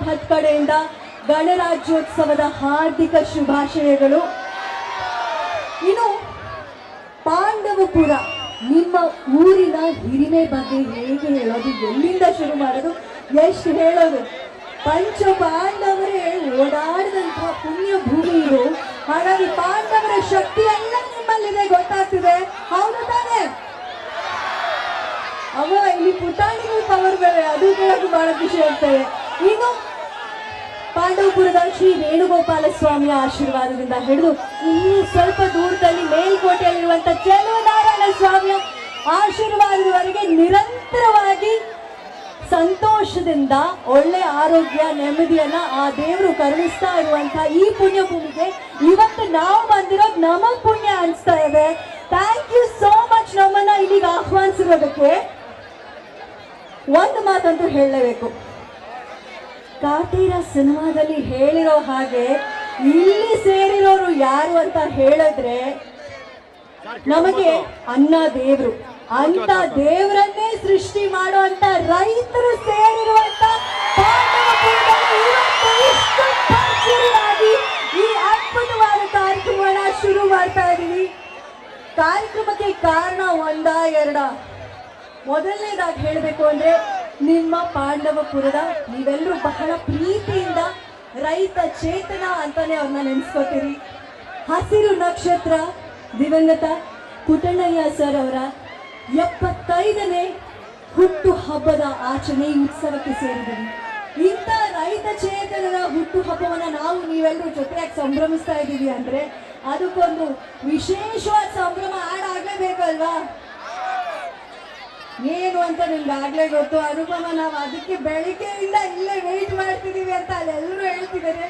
ಭಟ್ ಕಡೆಯಿಂದ ಗಣರಾಜ್ಯೋತ್ಸವದ ಹಾರ್ದಿಕ ಶುಭಾಶಯಗಳು. ಇನ್ನು ಪಾಂಡವಪುರ, ನಿಮ್ಮ ಊರಿನ ಹಿರಿಮೆ ಬಗ್ಗೆ ಹೇಗೆ ಹೇಳೋದು, ಎಲ್ಲಿಂದ ಶುರು ಮಾಡೋದು, ಎಷ್ಟು ಹೇಳೋದು? ಪಂಚ ಪಾಂಡವರೇ ಓಡಾಡಿದಂತಹ ಪುಣ್ಯ ಭೂಮಿ ಇದು. ಹಾಗಾಗಿ ಪಾಂಡವರ ಶಕ್ತಿ ಎಲ್ಲ ನಿಮ್ಮಲ್ಲಿದೆ, ಗೊತ್ತಾಗ್ತಿದೆ, ಹೌದು ತಾನೆ? ಅವ ಇಲ್ಲಿ ಪುಟಾಣಿಗಳ ಪವರ್ ಬೇರೆ, ಅದು ಕೇಳೋದು ಬಹಳ ಖುಷಿ ಆಗ್ತದೆ. ಇನ್ನು ಪಾಂಡವಪುರದ ಶ್ರೀ ವೇಣುಗೋಪಾಲ ಸ್ವಾಮಿಯ ಆಶೀರ್ವಾದದಿಂದ ಹಿಡಿದು ಇಲ್ಲಿ ಸ್ವಲ್ಪ ದೂರದಲ್ಲಿ ಮೇಲ್ಕೋಟೆಯಲ್ಲಿರುವಂತಹ ಚೆಲುವನಾರಾಯಣ ಸ್ವಾಮಿಯ ಆಶೀರ್ವಾದದವರೆಗೆ ನಿರಂತರವಾಗಿ ಸಂತೋಷದಿಂದ ಒಳ್ಳೆ ಆರೋಗ್ಯ ನೆಮ್ಮದಿಯನ್ನ ಆ ದೇವರು ಕರುಣಿಸ್ತಾ ಇರುವಂತಹ ಈ ಪುಣ್ಯ ಭೂಮಿಗೆ ಇವತ್ತು ನಾವು ಬಂದಿರೋದು ನಮಗ್ ಪುಣ್ಯ ಅನಿಸ್ತಾ ಇದೆ. ಥ್ಯಾಂಕ್ ಯು ಸೋ ಮಚ್ ನಮ್ಮನ್ನ ಇಲ್ಲಿಗೆ ಆಹ್ವಾನಿಸಿರೋದಕ್ಕೆ. ಒಂದು ಮಾತಂತೂ ಹೇಳಲೇಬೇಕು, ಕಾಟೇರ ಸಿನಿಮಾದಲ್ಲಿ ಹೇಳಿರೋ ಹಾಗೆ ಇಲ್ಲಿ ಸೇರಿರೋರು ಯಾರು ಅಂತ ಹೇಳಿದ್ರೆ ನಮಗೆ ಅನ್ನ ದೇವ್ರು, ಅಂತ ದೇವರನ್ನೇ ಸೃಷ್ಟಿ ಮಾಡುವಂತ ರೈತರು ಸೇರಿರುವಂತ ಈ ಅದ್ಭುತವಾದ ಕಾರ್ಯಕ್ರಮನ ಶುರು ಮಾಡ್ತಾ ಇದೀವಿ. ಕಾರ್ಯಕ್ರಮಕ್ಕೆ ಕಾರಣ ಒಂದ ಎರಡ. ಮೊದಲನೇದಾಗಿ ಹೇಳಬೇಕು ಅಂದ್ರೆ ನಿಮ್ಮ ಪಾಂಡವಪುರದ ನೀವೆಲ್ಲರೂ ಬಹಳ ಪ್ರೀತಿಯಿಂದ ರೈತ ಚೇತನ ಅಂತಾನೆ ಅವ್ರನ್ನ ನೆನೆಸ್ಕೋತೀರಿ. ಹಸಿರು ನಕ್ಷತ್ರ ದಿವಂಗತ ಪುಟ್ಟಣ್ಣಯ್ಯ ಸರ್ ಅವರ 75ನೇ ಹುಟ್ಟು ಹಬ್ಬದ ಆಚರಣೆ ಈ ಉತ್ಸವಕ್ಕೆ ಸೇರಿದ್ದೀವಿ. ಇಂಥ ರೈತ ಚೇತನದ ಹುಟ್ಟು ಹಬ್ಬವನ್ನ ನಾವು ನೀವೆಲ್ಲರೂ ಜೊತೆಯಾಗಿ ಸಂಭ್ರಮಿಸ್ತಾ ಇದ್ದೀವಿ ಅಂದ್ರೆ ಅದಕ್ಕೊಂದು ವಿಶೇಷವಾದ ಸಂಭ್ರಮ ಆಗಲೇಬೇಕಲ್ವಾ? ಏನು ಅಂತ ನಿಮ್ಗೆ ಆಗ್ಲೇ ಗೊತ್ತು. ಅನುಪಮ, ನಾವು ಅದಕ್ಕೆ ಬೆಳಿಗ್ಗೆಯಿಂದ ಇಲ್ಲೇ ವೇಟ್ ಮಾಡ್ತಿದೀವಿ ಅಂತ ಅಲ್ಲೆಲ್ಲರೂ ಹೇಳ್ತಿದ್ದಾರೆ.